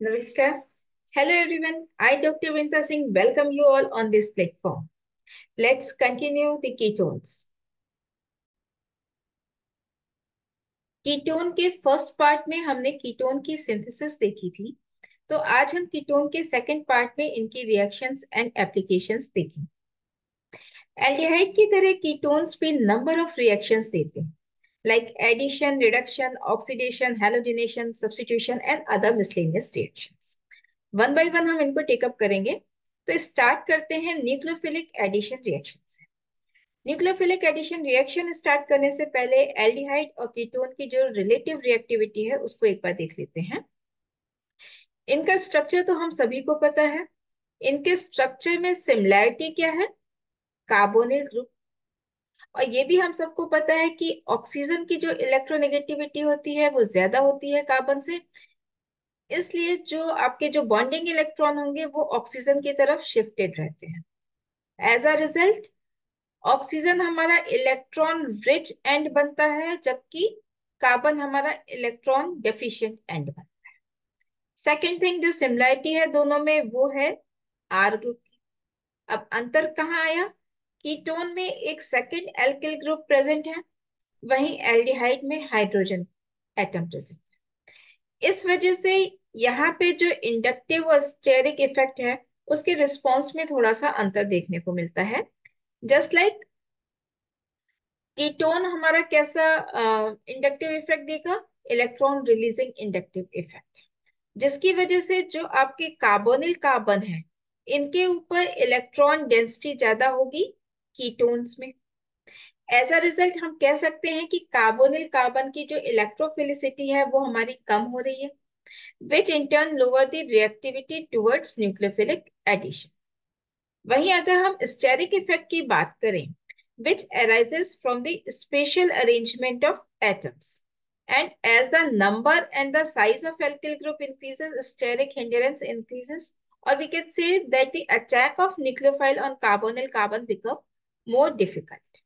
Namaskar. Hello everyone. I, Dr. Vinta Singh, welcome you all on this platform. Let's continue the ketones. Ketone के first part में हमने ketone की synthesis देखी थी। तो आज हम कीटोन के सेकंड पार्ट में इनकी रिएक्शंस एंड एप्लीकेशंस देखेंगे। एल्डिहाइड की तरह कीटोन्स भी नंबर ऑफ रिएक्शंस देते हैं, like addition, reduction, oxidation, halogenation, substitution and other miscellaneous reactions. One by one हम इनको टेकअप करेंगे। तो स्टार्ट करते हैं न्यूक्लियोफिलिक एडिशन रिएक्शन से। न्यूक्लियोफिलिक एडिशन रिएक्शन स्टार्ट करने से पहले एल्डिहाइड और कीटोन की जो रिलेटिव रिएक्टिविटी है उसको एक बार देख लेते हैं। इनका स्ट्रक्चर तो हम सभी को पता है। इनके स्ट्रक्चर में सिमिलैरिटी क्या है? Carbonyl group. और ये भी हम सबको पता है कि ऑक्सीजन की जो इलेक्ट्रोनेगेटिविटी होती है वो ज्यादा होती है कार्बन से, इसलिए जो आपके जो बॉन्डिंग इलेक्ट्रॉन होंगे वो ऑक्सीजन की तरफ शिफ्टेड रहते हैं। एज अ रिजल्ट ऑक्सीजन हमारा इलेक्ट्रॉन रिच एंड बनता है, जबकि कार्बन हमारा इलेक्ट्रॉन डेफिशिएंट एंड बनता है। सेकेंड थिंग जो सिमिलरिटी है दोनों में वो है आर ग्रुप की। अब अंतर कहाँ आया? कीटोन में एक सेकेंड एल्किल ग्रुप प्रेजेंट है, वहीं एल्डिहाइड में हाइड्रोजन एटम प्रेजेंट है। इस वजह से यहाँ पे जो इंडक्टिव और स्टेरिक इफेक्ट है उसके रिस्पॉन्स में थोड़ा सा अंतर देखने को मिलता है। जस्ट लाइक कीटोन हमारा कैसा इंडक्टिव इफेक्ट देगा? इलेक्ट्रॉन रिलीजिंग इंडक्टिव इफेक्ट, जिसकी वजह से जो आपके कार्बोनिल कार्बन है इनके ऊपर इलेक्ट्रॉन डेंसिटी ज्यादा होगी कीटोन्स में। एज अ रिजल्ट हम कह सकते हैं कि कार्बोनिल कार्बन की जो इलेक्ट्रोफिलिसिटी है वो हमारी कम हो रही है, which in turn lower the reactivity towards nucleophilic addition. वहीं अगर हम स्टेरिक इफेक्ट की बात करें, which arises from the spatial arrangement of atoms, and as the number and the size of alkyl group increases, steric hindrance increases, or we can say that the attack of nucleophile on carbonyl carbon become more difficult.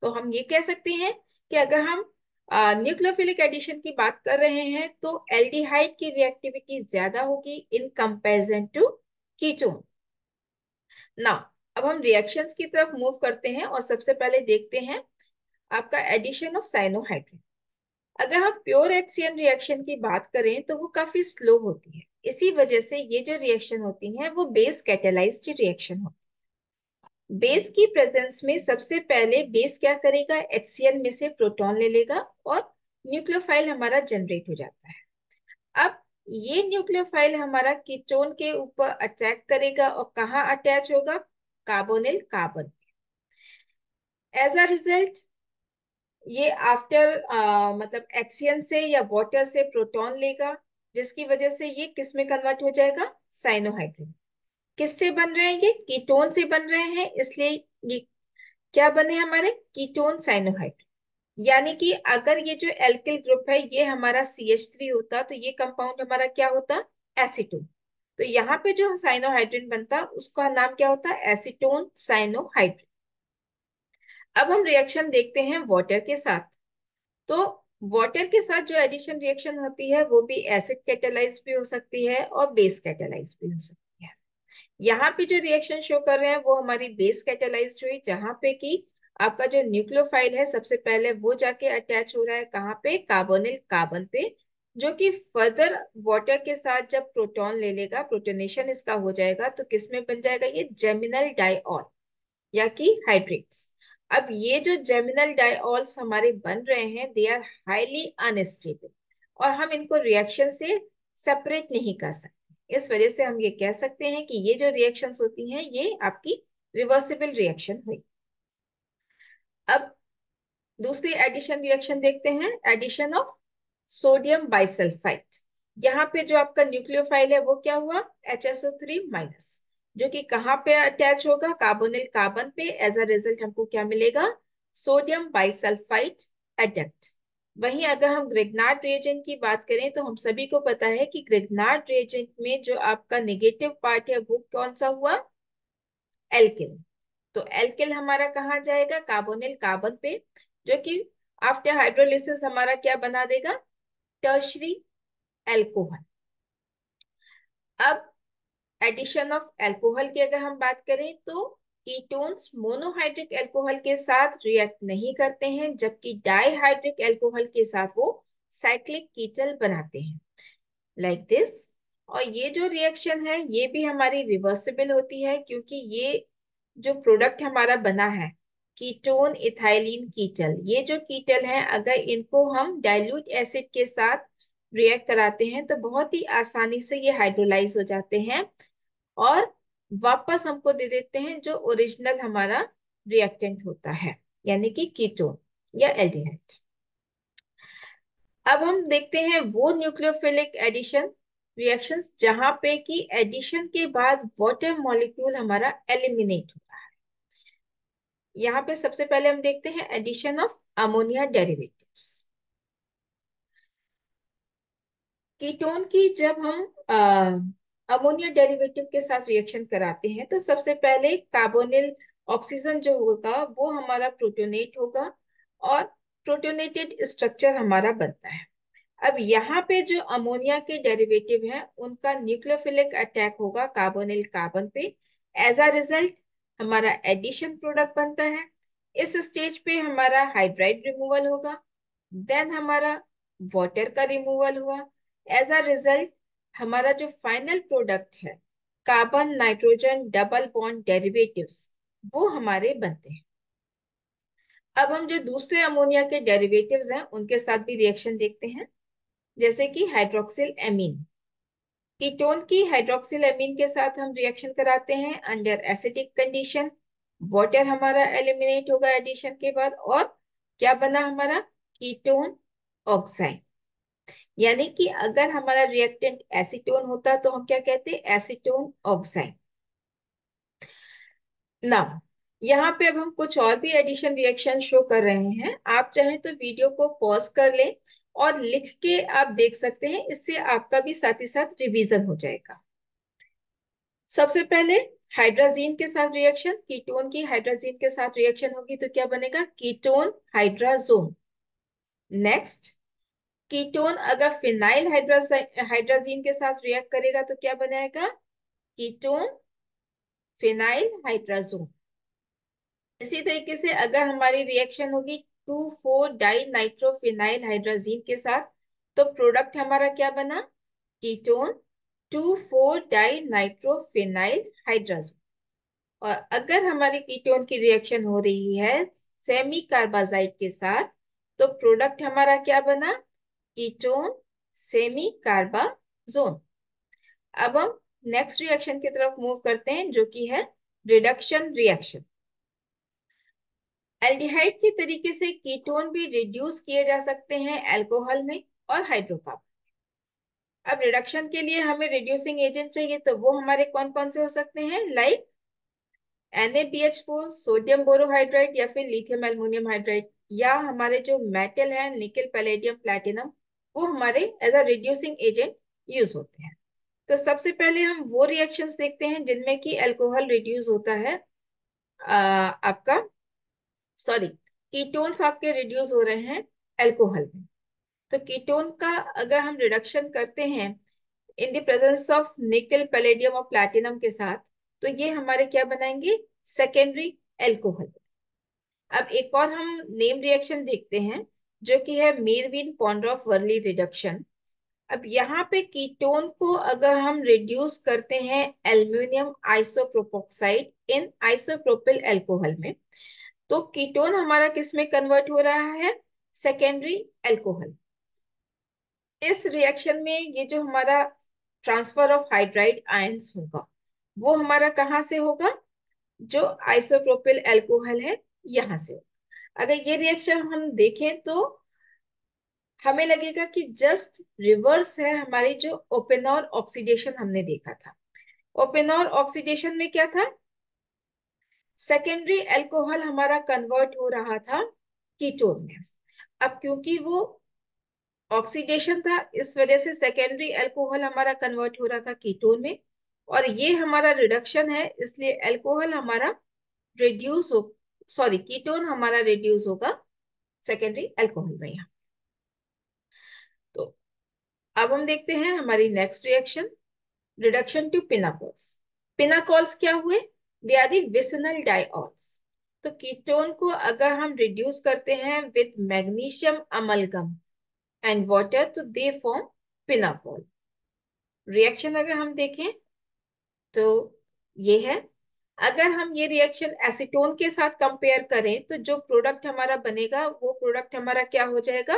तो हम ये कह सकते हैं कि अगर हम nucleophilic addition की बात कर रहे हैं तो एल्डिहाइड की रिएक्टिविटी ज्यादा होगी इन कंपैरिजन टू कीटोन। ना, अब हम रिएक्शंस की तरफ मूव करते हैं और सबसे पहले देखते हैं आपका एडिशन ऑफ साइनोहाइड्रिन। अगर हम प्योर HCN रिएक्शन की बात करें तो वो काफी स्लो होती है। इसी वजह से ये जो रिएक्शन होती है वो बेस कैटेलाइज्ड रिएक्शन होती है। बेस की प्रेजेंस में सबसे पहले बेस क्या करेगा? HCN में से प्रोटॉन ले लेगा और न्यूक्लियोफाइल हमारा जनरेट हो जाता है। अब ये न्यूक्लियोफाइल हमारा कीटोन के ऊपर अटैक करेगा और कहाँ अटैच होगा? Carbonyl carbon. As a result ये आफ्टर मतलब HCN से या वाटर से प्रोटॉन लेगा, जिसकी वजह से ये किस में कन्वर्ट हो जाएगा? साइनोहाइड्रिन। किससे बन रहे हैं? ये कीटोन से बन रहे हैं, इसलिए ये क्या बने हमारे? Ketone cyanohydrin. यानी कि अगर ये जो एल्किल ग्रुप है ये हमारा CH3 होता तो ये कंपाउंड हमारा क्या होता? एसीटोन। तो यहाँ पे जो साइनोहाइड्रिन बनता उसका नाम क्या होता? Acetone cyanohydrin. अब हम रिएक्शन देखते हैं वाटर के साथ। तो वाटर के साथ जो एडिशन रिएक्शन होती है वो भी एसिड कैटालाइज भी हो सकती है और बेस कैटालाइज भी हो सकती है। यहाँ पे जो रिएक्शन शो कर रहे हैं वो हमारी बेस कैटालाइज हुई, जहां पे कि आपका जो न्यूक्लियोफाइल है सबसे पहले वो जाके अटैच हो रहा है कहाँ पे? कार्बोनिल कार्बन पे, जो कि फर्दर वाटर के साथ जब प्रोटॉन ले लेगा, प्रोटोनेशन इसका हो जाएगा तो किसमें बन जाएगा? ये जेमिनल डाइऑल या कि हाइड्रेट्स। अब ये जो जेमिनल डाइऑल्स हमारे बन रहे हैं दे आर हाईली अनस्टेबल और हम इनको रिएक्शन से सेपरेट नहीं कर सकते। इस वजह से हम ये कह सकते हैं कि ये जो रिएक्शंस होती हैं ये आपकी रिवर्सिबल रिएक्शन हुई। अब दूसरी एडिशन रिएक्शन देखते हैं, एडिशन ऑफ सोडियम बाइसल्फाइड। यहाँ पे जो आपका न्यूक्लियोफाइल है वो क्या हुआ? HSO3 माइनस, जो कि कहाँ पे अटैच होगा? कार्बोनिल कार्बन पे। एज अ रिजल्ट हमको क्या मिलेगा? Sodium bisulphide adduct. वहीं अगर हम ग्रिग्नार्ड रिएजेंट की बात करें तो हम सभी को पता है कि ग्रिग्नार्ड रिएजेंट में जो आपका नेगेटिव पार्ट है वो कौन सा हुआ? एल्किल। तो एल्किल हमारा कहाँ जाएगा? कार्बोनिल कार्बन पे, जो कि आफ्टर हाइड्रोलिसिस हमारा क्या बना देगा? Tertiary alcohol. अब एडिशन ऑफ अल्कोहल की अगर हम बात करें तो कीटोन्स मोनोहाइड्रिक अल्कोहल के साथ रिएक्ट नहीं करते हैं, जबकि डाइहाइड्रिक अल्कोहल के साथ वो साइक्लिक कीटल बनाते हैं, लाइक दिस। और ये जो रिएक्शन है ये भी हमारी रिवर्सिबल होती है, क्योंकि ये जो प्रोडक्ट हमारा बना है कीटोन इथाइलिन कीटल, ये जो कीटल है अगर इनको हम डाइल्यूट एसिड के साथ रिएक्ट कराते हैं तो बहुत ही आसानी से ये हाइड्रोलाइज हो जाते हैं और वापस हमको दे देते हैं जो ओरिजिनल हमारा रिएक्टेंट होता है, यानी कि कीटोन या एल्डिहाइड। अब हम देखते हैं वो न्यूक्लियोफिलिक एडिशन रिएक्शंस जहां पे कि एडिशन के बाद वाटर मॉलिक्यूल हमारा एलिमिनेट होता है। यहाँ पे सबसे पहले हम देखते हैं addition of ammonia derivatives. Ketone की जब हम अमोनिया डेरिवेटिव के साथ रिएक्शन कराते हैं तो सबसे पहले कार्बोनिल ऑक्सीजन जो होगा वो हमारा प्रोटोनेट होगा और प्रोटोनेटेड स्ट्रक्चर हमारा बनता है। अब यहाँ पे जो अमोनिया के डेरिवेटिव हैं उनका न्यूक्लियोफिलिक अटैक होगा कार्बोनिल कार्बन पे। एज अ रिजल्ट हमारा एडिशन प्रोडक्ट बनता है। इस स्टेज पे हमारा हाइड्राइड रिमूवल होगा, देन हमारा वाटर का रिमूवल हुआ। एज अ रिजल्ट हमारा जो फाइनल प्रोडक्ट है carbon nitrogen double bond derivatives वो हमारे बनते हैं। अब हम जो दूसरे अमोनिया के डेरिवेटिव्स हैं उनके साथ भी रिएक्शन देखते हैं, जैसे कि हाइड्रोक्सिल एमीन। कीटोन की हाइड्रोक्सिल एमीन के साथ हम रिएक्शन कराते हैं अंडर एसिडिक कंडीशन। वाटर हमारा एलिमिनेट होगा एडिशन के बाद और क्या बना हमारा कीटोन ऑक्साइड। यानी कि अगर हमारा रिएक्टेंट एसीटोन होता तो हम क्या कहते, एसीटोन ऑक्साइड। ना, यहाँ पे अब हम कुछ और भी एडिशन रिएक्शन शो कर रहे हैं। आप चाहें तो वीडियो को पॉज कर लें और लिख के आप देख सकते हैं, इससे आपका भी साथ ही साथ रिवीजन हो जाएगा। सबसे पहले हाइड्राजीन के साथ रिएक्शन, कीटोन की हाइड्राजीन के साथ रिएक्शन होगी तो क्या बनेगा, कीटोन हाइड्राजोन। नेक्स्ट, कीटोन अगर फिनाइल हाइड्राजीन के साथ रिएक्ट करेगा तो क्या बनाएगा, कीटोन फिनाइल हाइड्राजोन। इसी तरीके से अगर हमारी रिएक्शन होगी 2,4 डाई नाइट्रोफिनाइल हाइड्राजीन के साथ तो प्रोडक्ट हमारा क्या बना, कीटोन 2,4 डाई नाइट्रोफिनाइल हाइड्राजोन। और अगर हमारी कीटोन की रिएक्शन हो रही है सेमी कार्बाजाइड के साथ तो प्रोडक्ट हमारा क्या बना, कीटोन सेमी कार्बाजोन। अब हम नेक्स्ट रिएक्शन की तरफ मूव करते हैं जो कि है रिडक्शन रिएक्शन। एल्डिहाइड के तरीके से कीटोन भी रिड्यूस किए जा सकते हैं अल्कोहल में और हाइड्रोकार्बन। अब रिडक्शन के लिए हमें रिड्यूसिंग एजेंट चाहिए तो वो हमारे कौन कौन से हो सकते हैं, लाइक NaBH4 सोडियम बोरोहाइड्राइड या फिर लिथियम एल्युमिनियम हाइड्राइड, या हमारे जो मेटल है निकल पैलेडियम प्लैटिनम वो हमारे as a reducing agent use होते हैं। तो सबसे पहले हम वो रिएक्शंस देखते हैं जिनमें कि अल्कोहल रिड्यूस होता है, आपका सॉरी कीटोन्स आपके रिड्यूस हो रहे हैं अल्कोहल में। तो कीटोन का अगर हम रिडक्शन करते हैं इन द प्रेजेंस ऑफ निकल पैलेडियम और प्लैटिनम के साथ तो ये हमारे क्या बनाएंगे, सेकेंडरी अल्कोहल। अब एक और हम नेम रिएक्शन देखते हैं जो कि है मीरविन पॉन्ड्रॉफ वर्ली रिडक्शन। अब यहाँ पे कीटोन को अगर हम रिड्यूस करते हैं एल्युमिनियम आइसोप्रोपोक्साइड इन आइसोप्रोपिल अल्कोहल में तो कीटोन हमारा किस में कन्वर्ट हो रहा है, सेकेंडरी अल्कोहल। इस रिएक्शन में ये जो हमारा ट्रांसफर ऑफ हाइड्राइड आयंस होगा वो हमारा कहाँ से होगा, जो आइसोप्रोपिल अल्कोहल है यहाँ से होगा। अगर ये रिएक्शन हम देखें तो हमें लगेगा कि जस्ट रिवर्स है हमारी जो ओपेनॉर ऑक्सीडेशन हमने देखा था। ओपेनॉर ऑक्सीडेशन में क्या था, सेकेंडरी अल्कोहल हमारा कन्वर्ट हो रहा था कीटोन में। अब क्योंकि वो ऑक्सीडेशन था इस वजह से सेकेंडरी अल्कोहल हमारा कन्वर्ट हो रहा था कीटोन में, और ये हमारा रिडक्शन है इसलिए अल्कोहल हमारा रिड्यूस हो, सॉरी कीटोन हमारा रिड्यूस होगा सेकेंडरी अल्कोहल में यहाँ। तो अब हम देखते हैं हमारी next reaction reduction to pinacols. Pinacols क्या हुए? They are the vicinal diols. तो कीटोन को अगर हम रिड्यूस करते हैं with magnesium amalgam and water तो दे फॉर्म पिनाकोल। रिएक्शन अगर हम देखें तो ये है। अगर हम ये रिएक्शन एसीटोन के साथ कंपेयर करें तो जो प्रोडक्ट हमारा बनेगा वो प्रोडक्ट हमारा क्या हो जाएगा?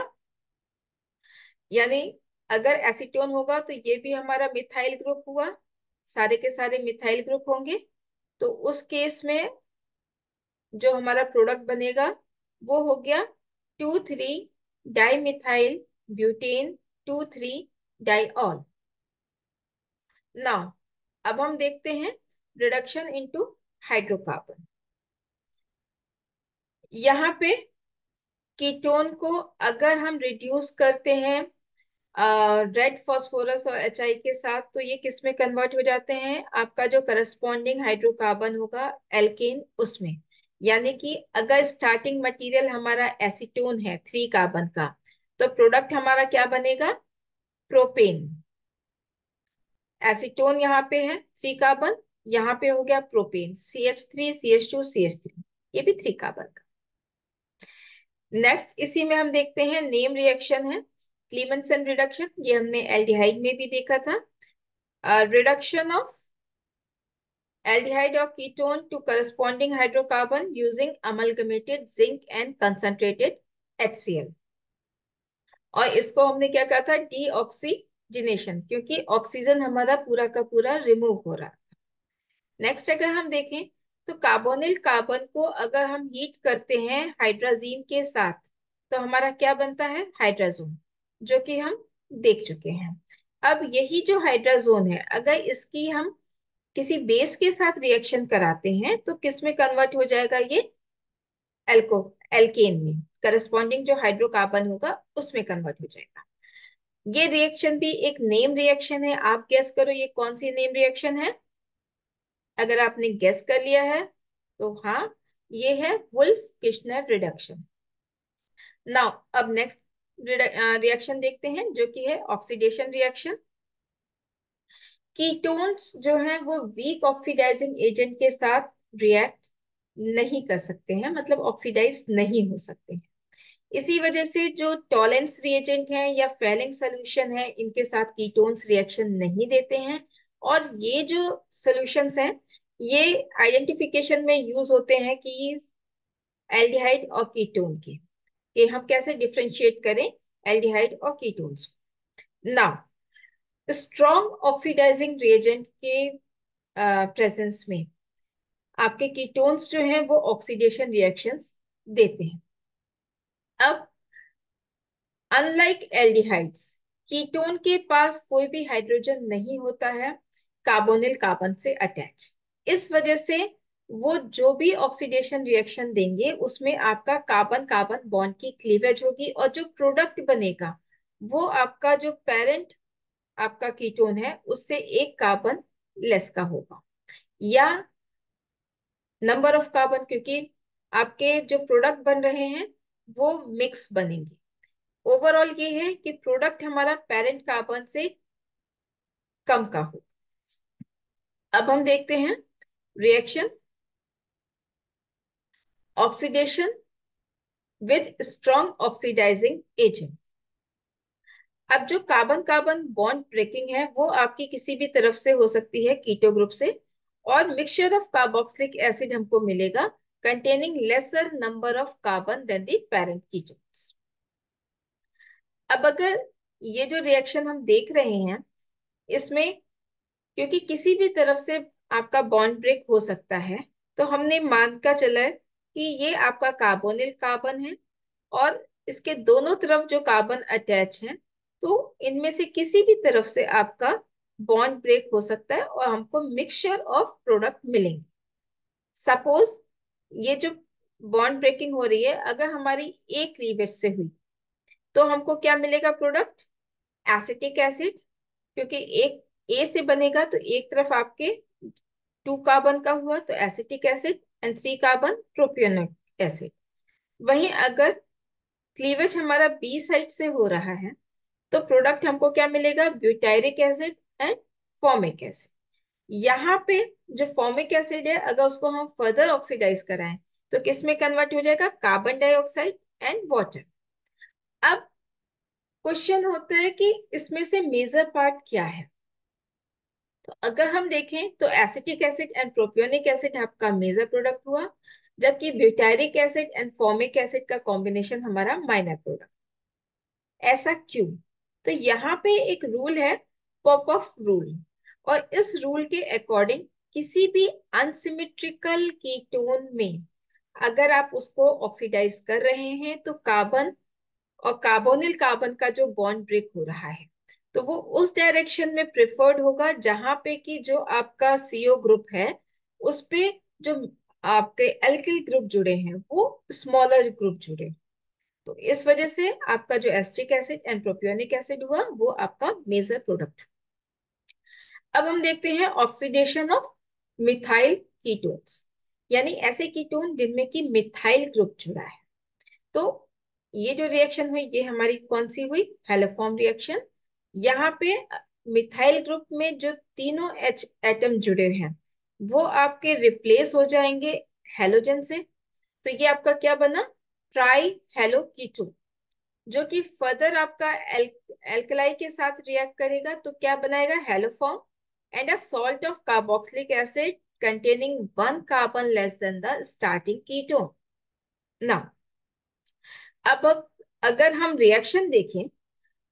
यानी अगर एसीटोन होगा तो ये भी हमारा मिथाइल ग्रुप हुआ, सारे के सारे मिथाइल ग्रुप होंगे। तो उस केस में जो हमारा प्रोडक्ट बनेगा वो हो गया 2,3 डाइमिथाइल ब्यूटेन 2,3 डाइऑल। नाउ अब हम देखते हैं रिडक्शन इनटू हाइड्रोकार्बन। यहाँ पे कीटोन को अगर हम रिड्यूस करते हैं रेड फास्फोरस और एच के साथ तो ये किस में कन्वर्ट हो जाते हैं? आपका जो करस्पॉन्डिंग हाइड्रोकार्बन होगा एल्केन उसमें। यानी कि अगर स्टार्टिंग मटेरियल हमारा एसीटोन है 3 कार्बन का तो प्रोडक्ट हमारा क्या बनेगा? प्रोपेन। एसीटोन यहाँ पे है 3 कार्बन, यहाँ पे हो गया प्रोपेन CH3 CH2 CH3, ये भी 3 कार्बन का। नेक्स्ट इसी में हम देखते हैं नेम रिएक्शन है क्लीमेंसन रिडक्शन। ये हमने एल्डिहाइड में भी देखा था। Reduction of aldehyde or ketone to corresponding hydrocarbon using amalgamated zinc and concentrated HCl। और इसको हमने क्या कहा था? डीऑक्सीजिनेशन, क्योंकि ऑक्सीजन हमारा पूरा का पूरा रिमूव हो रहा। नेक्स्ट अगर हम देखें तो कार्बोनिल कार्बन को अगर हम हीट करते हैं हाइड्राजीन के साथ तो हमारा क्या बनता है? हाइड्राजोन, जो कि हम देख चुके हैं। अब यही जो हाइड्राजोन है अगर इसकी हम किसी बेस के साथ रिएक्शन कराते हैं तो किस में कन्वर्ट हो जाएगा? ये एल्को एल्केन में, करस्पॉन्डिंग जो हाइड्रोकार्बन होगा उसमें कन्वर्ट हो जाएगा। ये रिएक्शन भी एक नेम रिएक्शन है। आप गेस करो ये कौन सी नेम रिएक्शन है? अगर आपने गेस कर लिया है तो हाँ, ये है वुल्फ किश्नर रिडक्शन। नाउ अब नेक्स्ट रिएक्शन देखते हैं जो कि है ऑक्सीडेशन रिएक्शन। कीटोन्स जो हैं वो वीक ऑक्सीडाइजिंग एजेंट के साथ रिएक्ट नहीं कर सकते हैं, मतलब ऑक्सीडाइज नहीं हो सकते हैं। इसी वजह से जो टॉलेंस रिएजेंट है या फेलिंग सोल्यूशन है इनके साथ कीटोन्स रिएक्शन नहीं देते हैं। और ये जो सॉल्यूशंस हैं ये आइडेंटिफिकेशन में यूज होते हैं कि एल्डिहाइड और कीटोन के, कि हम कैसे डिफरेंशिएट करें एल्डिहाइड और ketones. Now strong oxidizing reagent के प्रेजेंस में आपके कीटोन्स जो हैं वो ऑक्सीडेशन रिएक्शंस देते हैं। अब अनलाइक एल्डिहाइड्स कीटोन के पास कोई भी हाइड्रोजन नहीं होता है कार्बोनिल कार्बन से अटैच। इस वजह से वो जो भी ऑक्सीडेशन रिएक्शन देंगे उसमें आपका कार्बन कार्बन बॉन्ड की क्लीवेज होगी और जो प्रोडक्ट बनेगा वो आपका जो पेरेंट आपका कीटोन है उससे 1 कार्बन लेस का होगा, या नंबर ऑफ कार्बन, क्योंकि आपके जो प्रोडक्ट बन रहे हैं वो मिक्स बनेंगे। ओवरऑल ये है कि प्रोडक्ट हमारा पेरेंट कार्बन से कम का हो। अब हम देखते हैं reaction oxidation with strong oxidizing agent. अब जो कार्बन कार्बन बॉन्ड ब्रेकिंग है वो आपकी किसी भी तरफ से हो सकती है कीटो ग्रुप से, और मिक्सचर ऑफ कार्बोक्सिलिक एसिड हमको मिलेगा containing lesser number of carbon than the parent ketones. अब अगर ये जो रिएक्शन हम देख रहे हैं इसमें क्योंकि किसी भी तरफ से आपका बॉन्ड ब्रेक हो सकता है तो हमने मान का चला है कि ये आपका कार्बोनिल कार्बन है और इसके दोनों तरफ जो कार्बन अटैच हैं तो इनमें से किसी भी तरफ से आपका बॉन्ड ब्रेक हो सकता है और हमको मिक्सचर ऑफ प्रोडक्ट मिलेंगे। सपोज ये जो बॉन्ड ब्रेकिंग हो रही है अगर हमारी एक क्लीवेज से हुई तो हमको क्या मिलेगा? प्रोडक्ट एसिटिक एसिड, क्योंकि एक ए से बनेगा तो एक तरफ आपके 2 कार्बन का हुआ तो acetic acid and 3 carbon propionic acid. वहीं अगर क्लीवेज हमारा बी साइड से हो रहा है तो प्रोडक्ट हमको क्या मिलेगा? Butyric acid and formic acid. यहाँ पे जो फॉर्मिक एसिड है, अगर उसको हम फर्दर ऑक्सीडाइज कराएं तो किस में कन्वर्ट हो जाएगा? Carbon dioxide and water. अब क्वेश्चन होता है कि इसमें से मेजर पार्ट क्या है। तो अगर हम देखें तो acetic acid and propionic acid आपका मेजर प्रोडक्ट हुआ, जबकि butyric acid and formic acid का कॉम्बिनेशन हमारा माइनर प्रोडक्ट। ऐसा क्यों? तो यहाँ पे एक रूल है, पॉपऑफ रूल, और इस रूल के अकॉर्डिंग किसी भी अनसिमेट्रिकल कीटोन में अगर आप उसको ऑक्सीडाइज कर रहे हैं तो कार्बन और कार्बोनिल कार्बन का जो बॉन्ड ब्रेक हो रहा है तो वो उस डायरेक्शन में प्रेफर्ड होगा जहां पे कि जो आपका सीओ ग्रुप है उस पे जो आपके एल्किल ग्रुप जुड़े हैं वो स्मॉलर ग्रुप जुड़े। तो इस वजह से आपका जो acetic acid and propionic acid हुआ वो आपका मेजर प्रोडक्ट। अब हम देखते हैं ऑक्सीडेशन ऑफ मिथाइल कीटोन्स, यानी ऐसे कीटोन जिनमें की मिथाइल ग्रुप जुड़ा है। तो ये जो रिएक्शन हुई ये हमारी कौन सी हुई? Haloform reaction. यहाँ पे मिथाइल ग्रुप में जो तीनों एच एटम जुड़े हैं वो आपके रिप्लेस हो जाएंगे हेलोजन से। तो ये आपका क्या बना? ट्राई हेलो कीटोन, जो कि फर्दर आपका एल्कलाई के साथ रिएक्ट करेगा तो क्या बनाएगा? Haloform and a salt of carboxylic acid containing one carbon less than the starting ketone. Now, अब अगर हम रिएक्शन देखें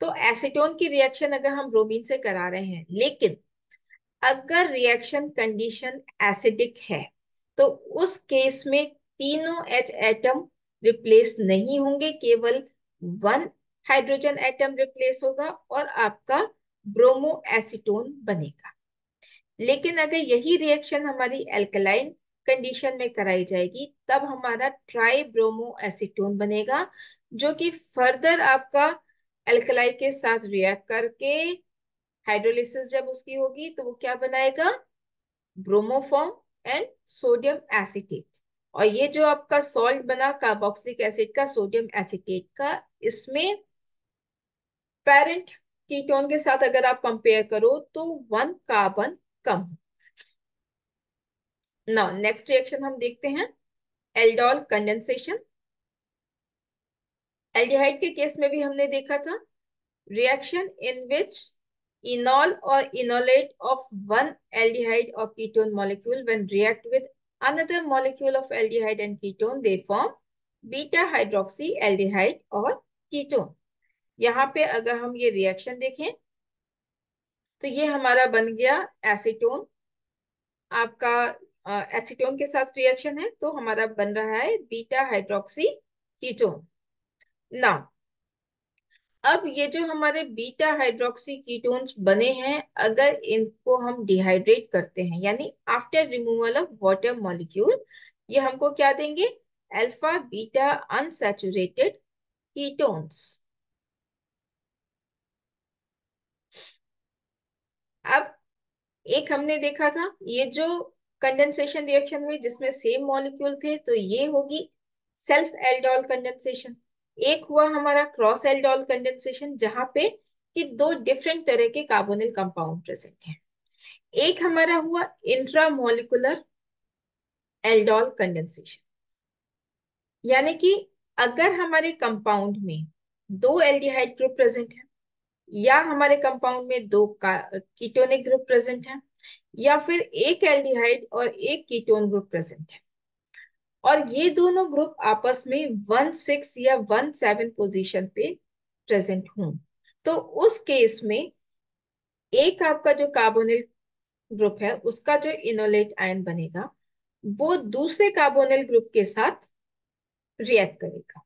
तो एसीटोन की रिएक्शन अगर हम ब्रोमीन से करा रहे हैं, लेकिन अगर रिएक्शन कंडीशन एसिडिक है तो उस केस में तीनों एच एटम रिप्लेस नहीं होंगे, केवल वन हाइड्रोजन एटम रिप्लेस होगा और आपका ब्रोमो एसीटोन बनेगा। लेकिन अगर यही रिएक्शन हमारी एल्कलाइन कंडीशन में कराई जाएगी तब हमारा ट्राई ब्रोमो एसीटोन बनेगा, जो कि फर्दर आपका एल्कलाई के साथ रिएक्ट करके हाइड्रोलिसिस जब उसकी होगी तो वो क्या बनाएगा? Bromoform and sodium acetate. और ये जो आपका सॉल्ट बना कार्बोक्सिलिक एसिड का, सोडियम एसीटेट का, इसमें पेरेंट कीटोन के साथ अगर आप कंपेयर करो तो वन कार्बन कम। नाउ नेक्स्ट रिएक्शन हम देखते हैं, एल्डोल कंडेंसेशन। एल्डिहाइड के केस में भी हमने देखा था reaction in which enol or enolate of one aldehyde or ketone molecule when react with another molecule of aldehyde and ketone they form beta hydroxy aldehyde और ketone। यहाँ पे अगर हम ये रिएक्शन देखें तो ये हमारा बन गया एसीटोन। आपका एसीटोन के साथ रिएक्शन है तो हमारा बन रहा है बीटा हाइड्रोक्सी कीटोन। नाउ अब ये जो हमारे बीटा हाइड्रोक्सी कीटोन्स बने हैं अगर इनको हम डिहाइड्रेट करते हैं यानी after removal of water molecule, ये हमको क्या देंगे? Alpha beta unsaturated ketones. अब एक हमने देखा था ये जो कंडेंसेशन रिएक्शन हुई जिसमें सेम मॉलिक्यूल थे तो ये होगी सेल्फ एल्डोल कंडेंसेशन। एक हुआ हमारा क्रॉस एल्डोल कंडेंसेशन जहां पे कि दो डिफरेंट तरह के कार्बोनिल कंपाउंड प्रेजेंट हैं। एक हमारा हुआ इंट्रा मॉलिकुलर एल्डोल कंडेंसेशन, यानी कि अगर हमारे कंपाउंड में दो एल्डिहाइड ग्रुप प्रेजेंट है या हमारे कंपाउंड में दो कीटोनिक ग्रुप प्रेजेंट है या फिर एक एल्डिहाइड और एक कीटोन ग्रुप प्रेजेंट है और ये दोनों ग्रुप आपस में 1,6 या 1,7 पोजीशन पे प्रेजेंट हों, तो उस केस में एक आपका जो कार्बोनिल ग्रुप है उसका जो इनोलेट आयन बनेगा वो दूसरे कार्बोनिल ग्रुप के साथ रिएक्ट करेगा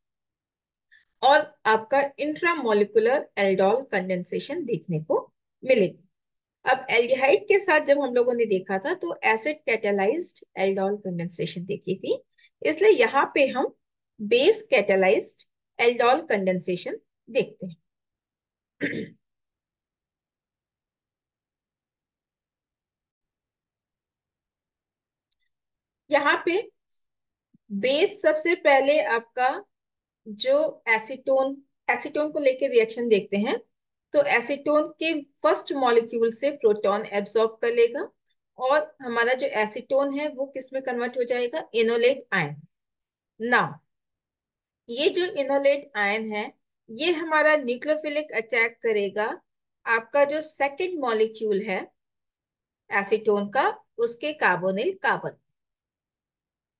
और आपका इंट्रामोलिकुलर एल्डोल कंडेंसेशन देखने को मिलेगी। अब एल्डिहाइड के साथ जब हम लोगों ने देखा था तो एसिड कैटालाइज्ड एल्डोल कंडेंसेशन देखी थी, इसलिए यहाँ पे हम बेस कैटालाइज्ड एल्डोल कंडेंसेशन देखते हैं। यहाँ पे बेस सबसे पहले आपका जो एसीटोन एसीटोन को लेकर रिएक्शन देखते हैं तो एसीटोन के फर्स्ट मॉलिक्यूल से प्रोटॉन एब्सॉर्ब कर लेगा और हमारा जो एसीटोन है वो किस में कन्वर्ट हो जाएगा, इनोलेट आयन। नाउ ये जो इनोलेट आयन है ये हमारा न्यूक्लियोफिलिक अटैक करेगा आपका जो सेकंड मॉलिक्यूल है एसीटोन का, उसके carbonyl carbon.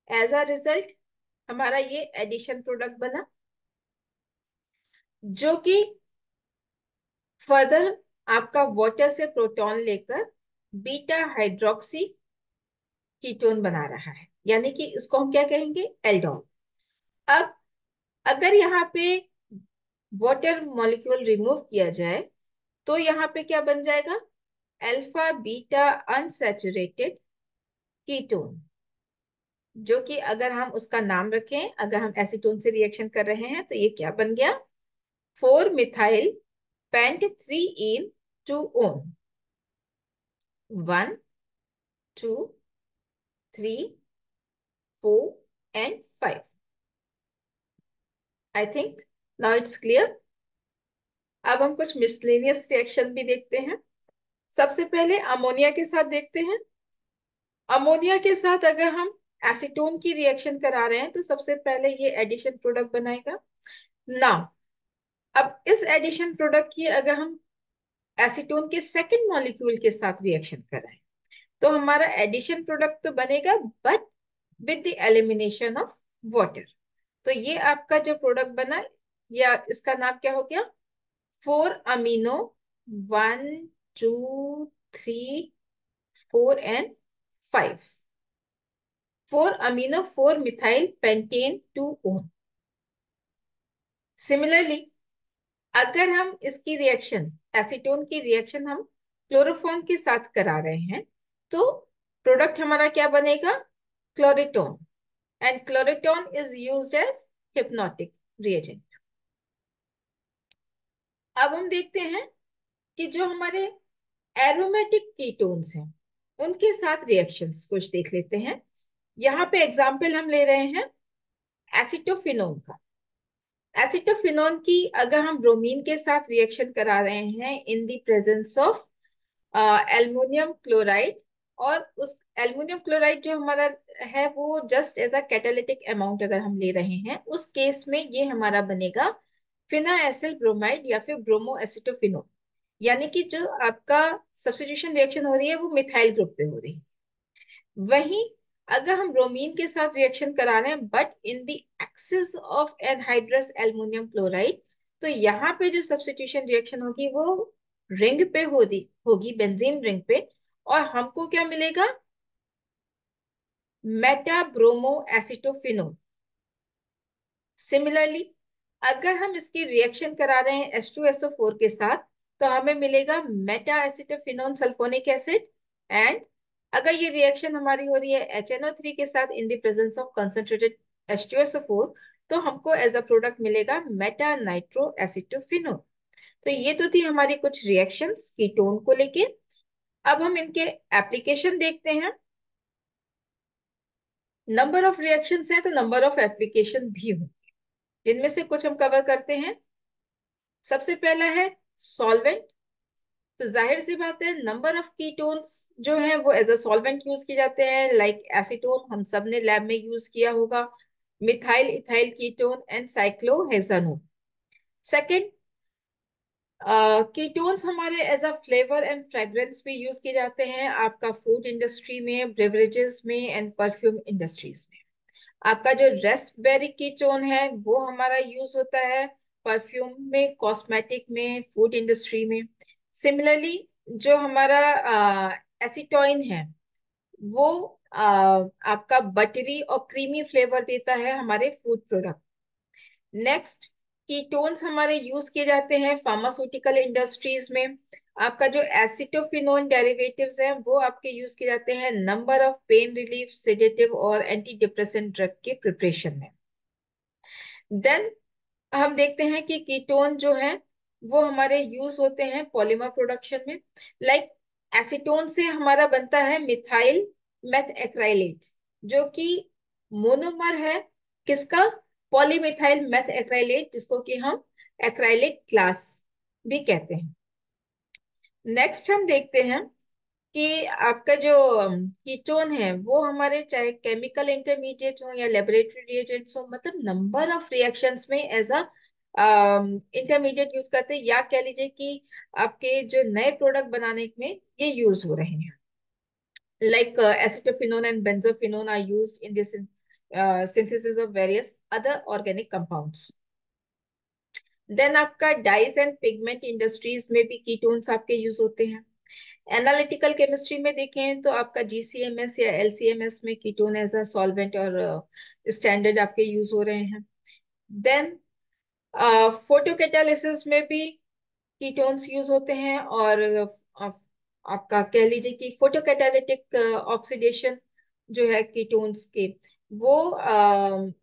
As a result हमारा ये एडिशन प्रोडक्ट बना, जो कि फर्दर आपका वाटर से प्रोटॉन लेकर बीटा हाइड्रोक्सी कीटोन बना रहा है, यानी कि इसको हम क्या कहेंगे, एल्डोल। अब अगर यहाँ पे वाटर मॉलिक्यूल रिमूव किया जाए तो यहाँ पे क्या बन जाएगा, अल्फा बीटा अनसैचुरेटेड कीटोन, जो कि अगर हम उसका नाम रखें, अगर हम एसीटोन से रिएक्शन कर रहे हैं तो ये क्या बन गया, 4 methyl paint 3 in 2 own, 1 2 3 4 and 5। I think now it's clear. अब हम कुछ मिसलेनियस रिएक्शन भी देखते हैं। सबसे पहले अमोनिया के साथ देखते हैं। अमोनिया के साथ अगर हम एसीटोन की रिएक्शन करा रहे हैं तो सबसे पहले ये एडिशन प्रोडक्ट बनाएगा। नाउ अब इस एडिशन प्रोडक्ट की अगर हम एसीटोन के सेकंड मॉलिक्यूल के साथ रिएक्शन कराएं तो हमारा एडिशन प्रोडक्ट तो बनेगा, but with the elimination of water. तो ये आपका जो प्रोडक्ट बना, या इसका नाम क्या हो गया, 4 amino 1 2 3 4 and 5, 4 amino 4 methyl pentane 2 own. Similarly अगर हम इसकी रिएक्शन, एसीटोन की रिएक्शन हम क्लोरोफॉर्म के साथ करा रहे हैं तो प्रोडक्ट हमारा क्या बनेगा, chloretone. And chloretone is used as hypnotic reagent. अब हम देखते हैं कि जो हमारे एरोमेटिक कीटोन्स हैं उनके साथ रिएक्शंस कुछ देख लेते हैं। यहाँ पे एग्जाम्पल हम ले रहे हैं एसिटोफिनोन का। एसिटोफिनोन की अगर हम ब्रोमीन के साथ रिएक्शन करा रहे हैं in the presence of aluminium chloride, और उस एल्युमिनियम क्लोराइड जो हमारा है वो just as a catalytic amount अगर हम ले रहे हैं, उस केस में ये हमारा बनेगा फिनाएसिल ब्रोमाइड या फिर ब्रोमो एसिटोफिनोन। यानी कि जो आपका सब्स्टिट्यूशन रिएक्शन हो रही है वो मिथाइल ग्रुप पे हो रही है। वहीं अगर हम ब्रोमीन के साथ रिएक्शन करा रहे हैं but in the excess of anhydrous aluminium chloride, तो यहाँ पे जो सब्स्टिट्यूशन रिएक्शन होगी वो रिंग पे होगी बेंजीन रिंग पे, और हमको क्या मिलेगा, मेटा ब्रोमो एसिटोफिनोन। सिमिलरली अगर हम इसकी रिएक्शन करा रहे हैं H2SO4 के साथ तो हमें मिलेगा Meta acetophenone sulphonic acid. And अगर ये रिएक्शन हमारी हो रही है HNO3 के साथ इन the presence of concentrated H2SO4, तो हमको एज अ प्रोडक्ट मिलेगा मेटा नाइट्रो एसिटोफिनोन। तो ये तो थी हमारी कुछ रिएक्शंस कीटोन को लेके। अब हम इनके एप्लीकेशन देखते हैं। नंबर ऑफ रिएक्शंस हैं तो नंबर ऑफ एप्लीकेशन भी हों, जिनमें से कुछ हम कवर करते हैं। सबसे पहला है सॉल्वेंट। तो जाहिर सी बात है नंबर ऑफ कीटोन्स जो हैं वो एज अ सॉल्वेंट यूज किए जाते हैं, लाइक एसीटोन हम सब ने लैब में यूज किया होगा, methyl ethyl ketone and cyclohexanone. Second, ketones हमारे as a flavour and fragrance भी यूज किए जाते हैं आपका फूड इंडस्ट्री में, ब्रेवरेजेस में एंड परफ्यूम इंडस्ट्रीज में। आपका जो रेस्पबेरी कीटोन है वो हमारा यूज होता है परफ्यूम में, कॉस्मेटिक में, फूड इंडस्ट्री में। सिमिलरली जो हमारा एसिटोइन है वो आपका बटरी और क्रीमी फ्लेवर देता है हमारे फूड प्रोडक्ट। नेक्स्ट, कीटोन्स हमारे यूज किए जाते हैं फार्मास्यूटिकल इंडस्ट्रीज में। आपका जो एसिटोफिनोन डेरिवेटिव्स हैं वो आपके यूज किए जाते हैं number of pain relief, sedative और एंटी डिप्रेसेंट ड्रग के प्रिपरेशन में। देन हम देखते हैं कि कीटोन जो है वो हमारे यूज होते हैं पॉलीमर प्रोडक्शन में। लाइक एसीटोन से हमारा बनता है मिथाइल मेथ एक्राइलेट, जो कि मोनोमर है किसका, पॉलीमिथाइल मेथ एक्राइलेट, जिसको कि हम एक्राइलिक क्लास भी कहते हैं। नेक्स्ट हम देखते हैं कि आपका जो कीटोन है वो हमारे चाहे केमिकल इंटरमीडिएट हो या लेबोरेटरी रिएजेंट्स हो, मतलब नंबर ऑफ रिएक्शंस में एज अ इंटरमीडिएट यूज करते हैं, या कह लीजिए कि आपके जो नए प्रोडक्ट बनाने में ये यूज हो रहे हैं। Like acetophenone and benzophenone are used in this synthesis of various other organic compounds. Then आपका डाइज एंड पिगमेंट इंडस्ट्रीज में भी कीटोन्स आपके यूज होते हैं। एनालिटिकल केमिस्ट्री में देखें तो आपका जीसीएमएस या एलसीएमएस में कीटोन एज अ सॉल्वेंट और स्टैंडर्ड आपके यूज हो रहे हैं। देन फोटोकैटालिसिस में भी कीटोन्स यूज होते हैं, और आपका कह लीजिए कि फोटोकैटालिटिक ऑक्सीडेशन जो है कीटोन्स के, वो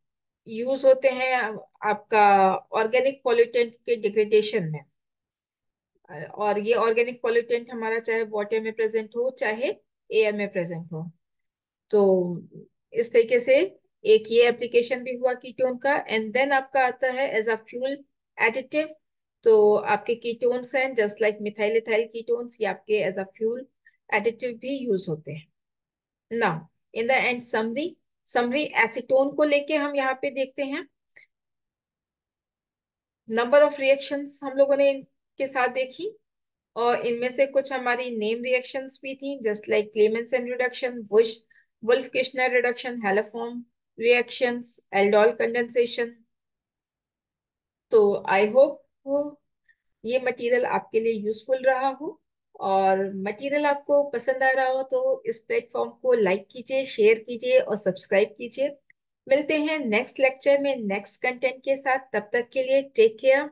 यूज होते हैं आपका ऑर्गेनिक पॉल्यूटेंट के डिग्रेडेशन में। और ये ऑर्गेनिक पॉल्यूटेंट हमारा चाहे वाटर में प्रेजेंट हो चाहे एयर में प्रेजेंट हो। तो इस तरीके से एक ये एप्लीकेशन भी हुआ कीटोन का। एंड देन आपका आता है एज अ फ्यूल एडिटिव। तो आपके कीटोन्स हैं just like methyl ethyl ketones, ये आपके एज अ फ्यूल एडिटिव भी यूज होते हैं। ना in the end summary, summary acetone को लेके हम यहाँ पे देखते हैं। नंबर ऑफ रिएक्शंस हम लोगों ने इनके साथ देखी, और इनमें से कुछ हमारी नेम रिएक्शंस भी थी, जस्ट लाइक क्लेमेंसन रिडक्शन, वुश Wolff Kishner reduction, haloform reactions, aldol condensation. तो आई होप वो ये मटेरियल आपके लिए यूजफुल रहा हो, और मटेरियल आपको पसंद आ रहा हो तो इस प्लेटफॉर्म को लाइक कीजिए, शेयर कीजिए और सब्सक्राइब कीजिए। मिलते हैं नेक्स्ट लेक्चर में नेक्स्ट कंटेंट के साथ, तब तक के लिए टेक केयर।